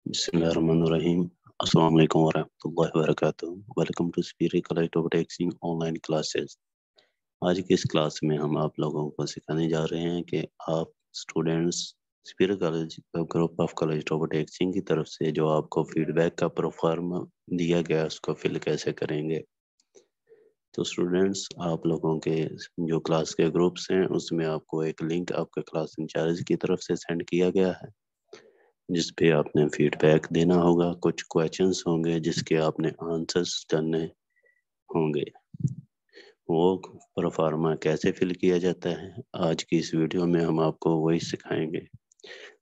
बिस्मिल्लाहिर्रहमानिर्रहीम। अस्सलाम वालेकुम वरहमतुल्लाहि वबरकातुहू। वेलकम टू स्पीरी college of taxing online classes. आज की इस क्लास में हम आप लोगों को सिखाने जा रहे हैं कि आप स्टूडेंट्स स्पीरी college group of college of taxing की तरफ से जो आपको फीडबैक का प्रोफार्म दिया गया उसको फिल कैसे करेंगे। तो स्टूडेंट्स, आप लोगों के जो क्लास के ग्रुप्स हैं उसमें आपको एक लिंक आपके क्लास इंचार्ज की तरफ से सेंड किया गया है, जिस पे आपने फीडबैक देना होगा। कुछ क्वेश्चंस होंगे जिसके आपने आंसर्स करने होंगे। वो प्रोफार्मा कैसे फिल किया जाता है, आज की इस वीडियो में हम आपको वही सिखाएंगे।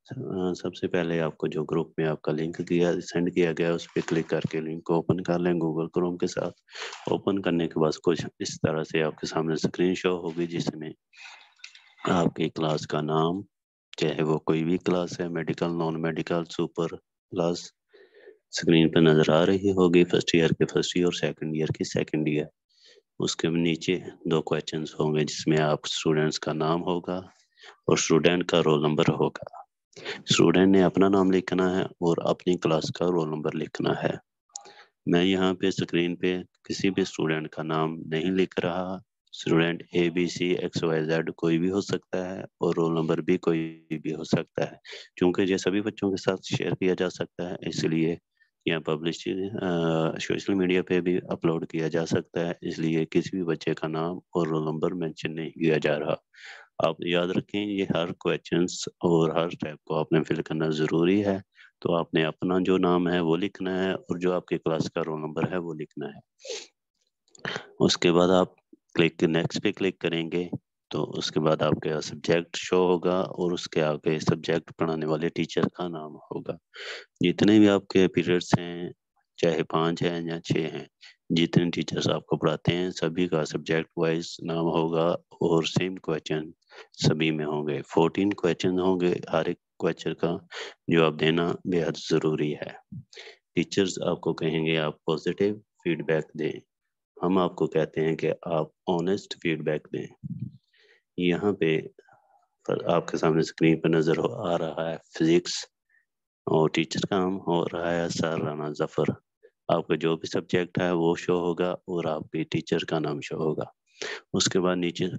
सबसे पहले आपको जो ग्रुप में आपका लिंक सेंड किया गया उस पर क्लिक करके लिंक को ओपन कर लें गूगल क्रोम के साथ। ओपन करने के बाद कुछ इस तरह से आपके सामने स्क्रीन शो होगी, जिसमें आपकी क्लास का नाम, चाहे वो कोई भी क्लास है, medical, non medical, super class, screen पर नजर आ रही होगी। फर्स्ट ईयर के फर्स्ट ईयर और सेकंड ईयर की सेकंड ईयर। उसके नीचे दो क्वेश्चंस होंगे जिसमें आप स्टूडेंट्स का नाम होगा और स्टूडेंट का रोल नंबर होगा। स्टूडेंट ने अपना नाम लिखना है और अपनी क्लास का रोल नंबर लिखना है। मैं यहाँ पे स्क्रीन पे किसी भी स्टूडेंट का नाम नहीं लिख रहा। स्टूडेंट ABCXYZ कोई भी हो सकता है और रोल नंबर भी कोई भी हो सकता है। क्योंकि ये सभी बच्चों के साथ शेयर किया जा सकता है, इसलिए या पब्लिश सोशल मीडिया पे भी अपलोड किया जा सकता है, इसलिए किसी भी बच्चे का नाम और रोल नंबर मेंशन नहीं किया जा रहा। आप याद रखें, ये हर क्वेश्चंस और हर टाइप को आपने फिल करना ज़रूरी है। तो आपने अपना जो नाम है वो लिखना है और जो आपके क्लास का रोल नंबर है वो लिखना है। उसके बाद आप नेक्स्ट पे क्लिक करेंगे तो उसके बाद आपके सब्जेक्ट शो होगा और उसके आगे सब्जेक्ट पढ़ाने वाले टीचर का नाम होगा। जितने भी आपके पीरियड्स हैं, चाहे 5 हैं या 6 हैं, जितने टीचर्स आपको पढ़ाते हैं सभी का सब्जेक्ट वाइज नाम होगा और सेम क्वेश्चन सभी में होंगे। 14 क्वेश्चन होंगे हर एक क्वेश्चन का, जो आप देना बेहद ज़रूरी है। टीचर्स आपको कहेंगे आप पॉजिटिव फीडबैक दें, हम आपको कहते हैं कि आप ऑनेस्ट फीडबैक दें। यहाँ पे आपके सामने स्क्रीन पर नज़र आ रहा है फिजिक्स और टीचर का नाम हो रहा है सर राना जफर। आपका जो भी सब्जेक्ट है वो शो होगा और आपके टीचर का नाम शो होगा। उसके बाद नीचे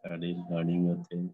रिगार्डिंग होते हैं।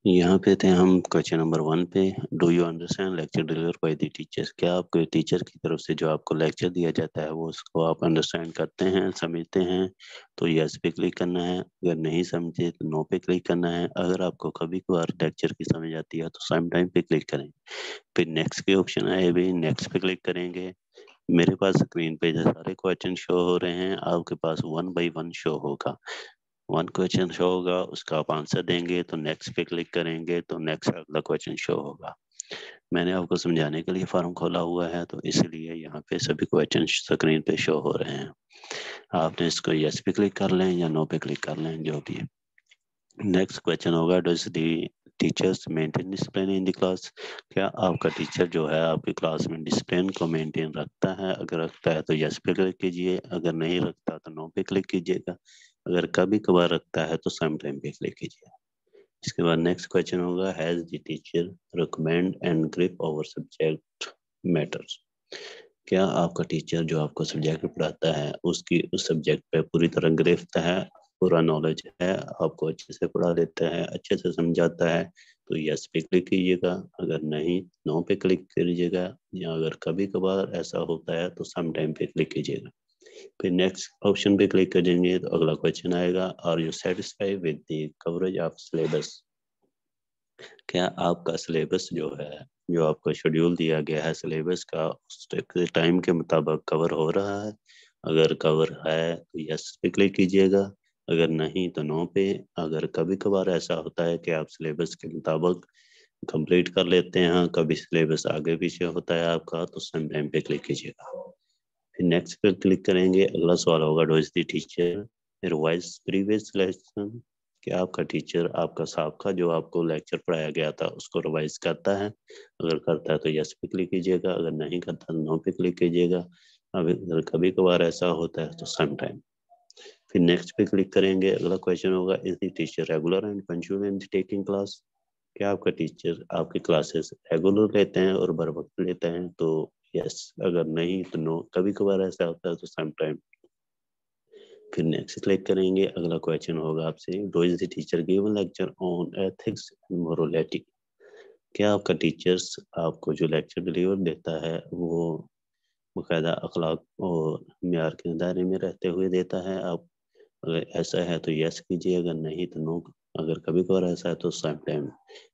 यहाँ पे थे हम क्वेश्चन नंबर 1 पे। Do you understand lecture deliver by the teacher? क्या आपको टीचर की तरफ से जो आपको लेक्चर दिया जाता है वो उसको आप अंडरस्टैंड करते हैं, समझते हैं? तो यस पे क्लिक करना है। अगर नहीं समझे तो नो पे क्लिक करना है। अगर आपको कभी कभार लेक्चर की समझ आती है तो सम टाइम पे क्लिक करें। फिर नेक्स्ट के ऑप्शन आए भी, नेक्स्ट पे क्लिक करेंगे। मेरे पास स्क्रीन पे जो सारे क्वेश्चन शो हो रहे हैं, आपके पास 1 बाय 1 शो होगा। 1 क्वेश्चन शो होगा, उसका आप आंसर देंगे तो नेक्स्ट पे क्लिक करेंगे तो नेक्स्ट अगला क्वेश्चन शो होगा। मैंने आपको समझाने के लिए फॉर्म खोला हुआ है तो इसलिए यहाँ पे सभी क्वेश्चन स्क्रीन पे शो हो रहे हैं। आपने इसको यस पे क्लिक कर लें या नो पे क्लिक कर लें, जो भी है। नेक्स्ट क्वेश्चन होगा, does the teachers maintain discipline in the class? क्या आपका टीचर जो है आपकी क्लास में डिसिप्लिन को मेंटेन रखता है? अगर रखता है तो यस पे क्लिक कीजिए, अगर नहीं रखता तो नो पे क्लिक कीजिएगा। अगर कभी कभार रखता है तो सम टाइम पे क्लिक कीजिए। इसके बाद नेक्स्ट क्वेश्चन होगा, has the teacher recommend and grip over subject matters? क्या आपका टीचर जो आपको सब्जेक्ट पढ़ाता है उसकी उस सब्जेक्ट पे पूरी तरह गिरफ्त है, पूरा नॉलेज है, आपको अच्छे से पढ़ा देता है, अच्छे से समझाता है, तो यस पे क्लिक कीजिएगा, अगर नहीं नो पे क्लिक कीजिएगा, या अगर कभी कभार ऐसा होता है तो सम टाइम पे क्लिक कीजिएगा। फिर नेक्स्ट ऑप्शन पे क्लिक करेंगे तो अगला क्वेश्चन आएगा, are you satisfied with the coverage of syllabus? क्या आपका सिलेबस जो है, जो आपका शेड्यूल दिया गया है सिलेबस का, उस टाइम के मुताबिक कवर हो रहा है? अगर कवर है तो यस पे क्लिक कीजिएगा, अगर नहीं तो नो पे। अगर कभी कभार ऐसा होता है कि आप सिलेबस के मुताबिक कंप्लीट कर लेते हैं, कभी सिलेबस आगे पीछे होता है आपका, तो सम टाइम पे क्लिक कीजिएगा। फिर नेक्स्ट पे क्लिक करेंगे, अगला सवाल होगा, does the teacher revise previous lesson? क्या आपका टीचर आपका सबका जो आपको लेक्चर पढ़ाया गया था उसको रिवाइज करता है? अगर करता है तो यस पे क्लिक कीजिएगा, अगर नहीं करता तो नो पे क्लिक कीजिएगा। अब अगर कभी कभार ऐसा होता है तो सम टाइम। फिर नेक्स्ट पे क्लिक करेंगे, अगला क्वेश्चन होगा, is the teacher regular and punctual in taking class? क्या आपका टीचर आपकी क्लासेस रेगुलर लेते हैं और बर वक्त लेते हैं? तो यस, अगर नहीं तो नो, कभी कभार ऐसा होता है तो सम टाइम। फिर नेक्स्ट क्लिक करेंगे, अगला क्वेश्चन होगा आपसे, do is the teacher give lecture on ethics and morality? क्या आपका टीचर्स आपको जो लेक्चर डिलीवर देता है वो बाकायदा अखलाक और म्यार के दायरे में रहते हुए देता है? आप अगर ऐसा है तो यस कीजिए, अगर नहीं तो नो। अगर कभी कभार ऐसा है तो सम टाइम।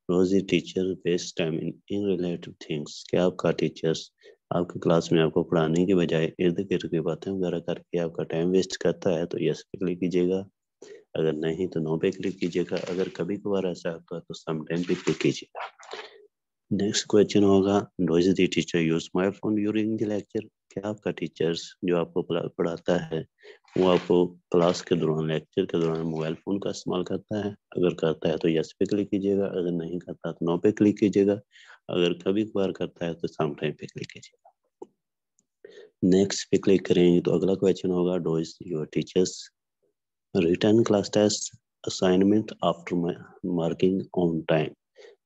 रोज teacher waste time in related things? क्या आपका टीचर्स आपकी क्लास में आपको पढ़ाने के बजाय इर्द गिर्द की बातें वगैरह करके आपका टाइम वेस्ट करता है? तो यस पे क्लिक कीजिएगा, अगर नहीं तो नो पे क्लिक कीजिएगा। अगर कभी कभार ऐसा होता है तो सम टाइम पे क्लिक कीजिएगा। नेक्स्ट क्वेश्चन होगा, does the teacher use mobile phone during the lecture? क्या आपका टीचर्स जो आपको पढ़ाता है वो आपको क्लास के दौरान, लेक्चर के दौरान मोबाइल फोन का इस्तेमाल करता है? अगर करता है तो यस पे क्लिक कीजिएगा, अगर नहीं करता तो नो पे क्लिक कीजिएगा। अगर कभी कभार करता है तो सम टाइम पे क्लिक कीजिएगा। नेक्स्ट पे क्लिक करेंगे तो अगला क्वेश्चन होगा, does your teachers return class test assignment after marking on time?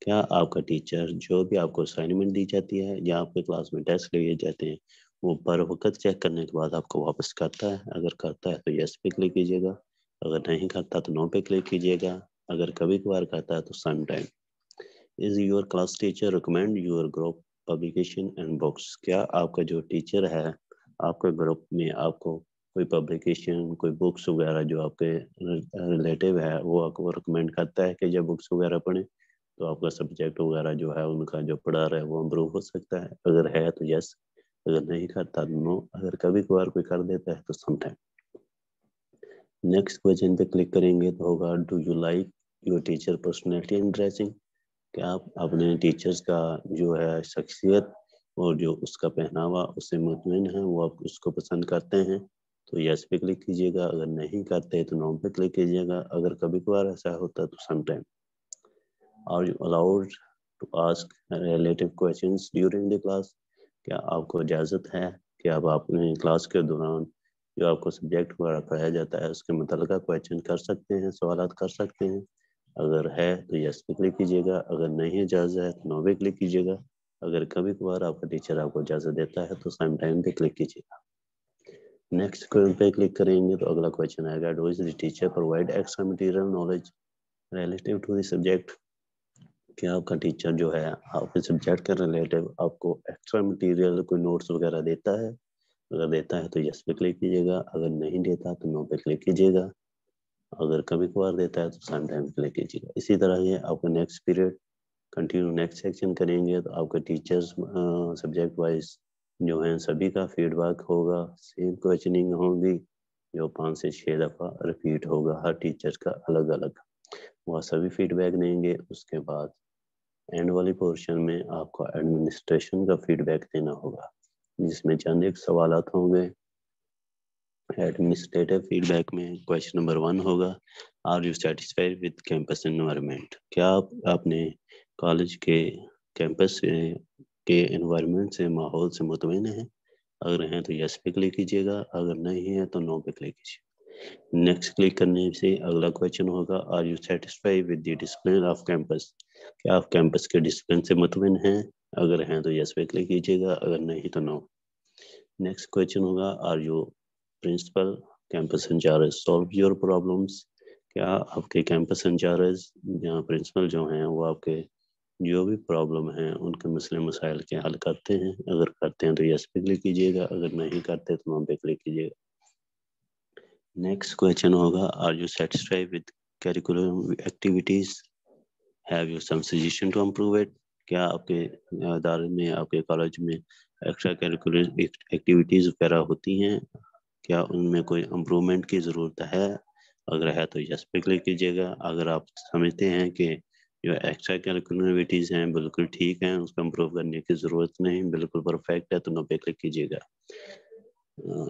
क्या आपका टीचर जो भी आपको असाइनमेंट दी जाती है या आपके क्लास में टेस्ट लिए जाते हैं वो पर वक्त चेक करने के बाद आपको वापस करता है? अगर करता है तो यस पे क्लिक कीजिएगा, अगर नहीं करता तो नो पे क्लिक कीजिएगा। अगर कभी कभार करता है तो some time. Is your class teacher recommend your group publication and books? क्या आपका जो टीचर है आपके ग्रुप में आपको कोई पब्लिकेशन, कोई बुक्स वगैरह जो आपके रिलेटिव है वो आपको रिकमेंड करता है कि जब बुक्स वगैरह पढ़ें तो आपका सब्जेक्ट वगैरह जो है उनका जो पढ़ा रहा है वो इम्प्रूव हो सकता है? अगर है तो यस, अगर नहीं करता तो नो। अगर कभी कभार कोई कर देता है तो सम टाइम। नेक्स्ट क्वेश्चन पे क्लिक करेंगे तो होगा, do you like your teacher personality and dressing? क्या आप अपने टीचर्स का जो है शख्सियत और जो उसका पहनावा उससे मुतमिन है, वो आप उसको पसंद करते हैं? तो यस पे क्लिक कीजिएगा, अगर नहीं करते तो नो पे क्लिक कीजिएगा। अगर कभी कभार ऐसा होता है तो some time. Are you allowed to ask relative questions during the class? क्या आपको इजाज़त है कि आप अपने क्लास के दौरान जो आपको सब्जेक्ट वगैरह पढ़ाया जाता है उसके मुतल्लिक़ क्वेश्चन कर सकते हैं, सवालात कर सकते हैं? अगर है तो यस पे क्लिक कीजिएगा, अगर नहीं इजाज़त है तो नो पे क्लिक कीजिएगा। अगर कभी कभार आपका टीचर आपको इजाज़त देता है तो सम टाइम पे क्लिक कीजिएगा। नेक्स्ट पे क्लिक करेंगे तो अगला क्वेश्चन आएगा, does the teacher provide extra material knowledge relative to the subject? क्या आपका टीचर जो है आपके सब्जेक्ट के रिलेटिव आपको एक्स्ट्रा मटेरियल, कोई नोट्स वगैरह देता है? अगर देता है तो यस पे क्लिक कीजिएगा, अगर नहीं देता तो नो पे क्लिक कीजिएगा। अगर कभी कभार देता है तो सम टाइम क्लिक कीजिएगा। इसी तरह ये आपका next period continue next section करेंगे तो आपके टीचर्स सब्जेक्ट वाइज जो हैं सभी का फीडबैक होगा, सेम क्वेश्चनिंग होगी जो 5 से 6 दफ़ा रिपीट होगा, हर टीचर का अलग अलग। वह सभी फीडबैक देंगे। उसके बाद एंड वाली पोर्शन में आपको एडमिनिस्ट्रेशन का फीडबैक देना होगा, जिसमें चंद एक सवालात होंगे। एडमिनिस्ट्रेटिव फीडबैक में क्वेश्चन नंबर 1 होगा, are you satisfied with campus environment? क्या आप अपने कॉलेज के कैंपस के एनवायरनमेंट से, माहौल से मुतमईन हैं? अगर हैं तो यस पे क्लिक कीजिएगा, अगर नहीं है तो नो पे क्लिक कीजिए। नेक्स्ट क्लिक करने से अगला क्वेश्चन होगा, are you satisfied with the discipline of campus? क्या आप कैंपस के डिसिप्लिन से मुतमिन हैं? अगर हैं तो यस पे क्लिक कीजिएगा, अगर नहीं तो नो। नेक्स्ट क्वेश्चन होगा, are you principal campus incharge solve your problems? क्या आपके कैंपस इंचार्ज या प्रिंसिपल जो हैं वो आपके जो भी प्रॉब्लम है उनके मसले मसाइल के हल करते हैं। अगर करते हैं तो यस पे क्लिक कीजिएगा, अगर नहीं करते तो नो पे क्लिक कीजिएगा। नेक्स्ट क्वेश्चन होगा, are you satisfied with curriculum activities, have you some suggestion to improve it? क्या आपके इदारे में, आपके कॉलेज में एक्स्ट्रा करिकुलर एक्टिविटीज वगैरह होती हैं? क्या उनमें कोई इम्प्रूवमेंट की ज़रूरत है? अगर है तो यस पे क्लिक कीजिएगा। अगर आप समझते हैं कि जो एक्स्ट्रा करिकुलर एक्टिविटीज़ हैं बिल्कुल ठीक हैं, उसको इम्प्रूव करने की ज़रूरत नहीं, बिल्कुल परफेक्ट है, तो नो पे क्लिक कीजिएगा।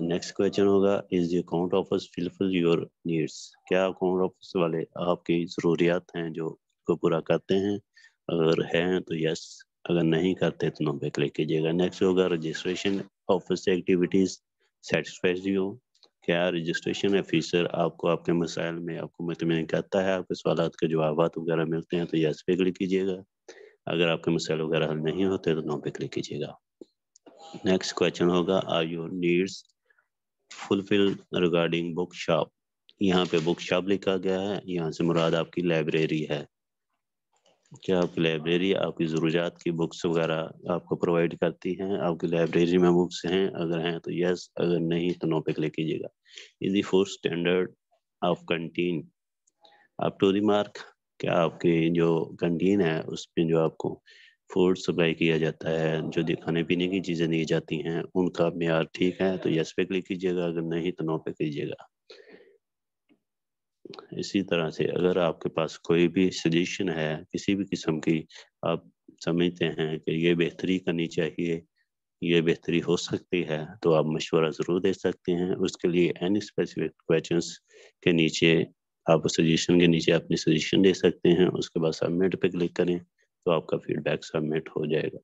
नेक्स्ट क्वेश्चन होगा, is the account office fulfil your needs? क्या अकाउंट ऑफिस वाले आपकी ज़रूरियात हैं जो को पूरा करते हैं? अगर हैं तो यस, अगर नहीं करते तो नो पे क्लिक कीजिएगा। नेक्स्ट होगा, registration office activities satisfies you? क्या रजिस्ट्रेशन ऑफिसर आपको आपके मसाइल में आपको मुतमिन करता है, आपके सवालात के जवाब वगैरह मिलते हैं तो यस पे क्लिक कीजिएगा। अगर आपके मसाइल वगैरह हल नहीं होते तो नो पे क्लिक कीजिएगा। नेक्स्ट क्वेश्चन होगा, are your needs fulfil regarding book shop? यहाँ पे बुक शॉप लिखा गया है, यहाँ से मुराद आपकी लाइब्रेरी है। क्या आपकी लाइब्रेरी आपकी ज़रूरियात की बुक्स वगैरह आपको प्रोवाइड करती हैं? आपकी लाइब्रेरी में बुक्स हैं? अगर हैं तो यस, अगर नहीं तो नो पे क्लिक कीजिएगा। Is the food standard of canteen up to the mark? क्या आपकी जो कैंटीन है उसमें जो आपको फूड सप्लाई किया जाता है, जो खाने पीने की चीज़ें दी जाती हैं, उनका मेयार ठीक है? तो यस पे क्लिक कीजिएगा, अगर नहीं तो नो पे कीजिएगा। इसी तरह से अगर आपके पास कोई भी सजेशन है किसी भी किस्म की, आप समझते हैं कि ये बेहतरी करनी चाहिए, ये बेहतरी हो सकती है, तो आप मशवरा ज़रूर दे सकते हैं। उसके लिए एनी स्पेसिफिक क्वेश्चंस के नीचे आप सजेशन के नीचे अपनी सजेशन दे सकते हैं। उसके बाद सबमिट पे क्लिक करें तो आपका फीडबैक सबमिट हो जाएगा।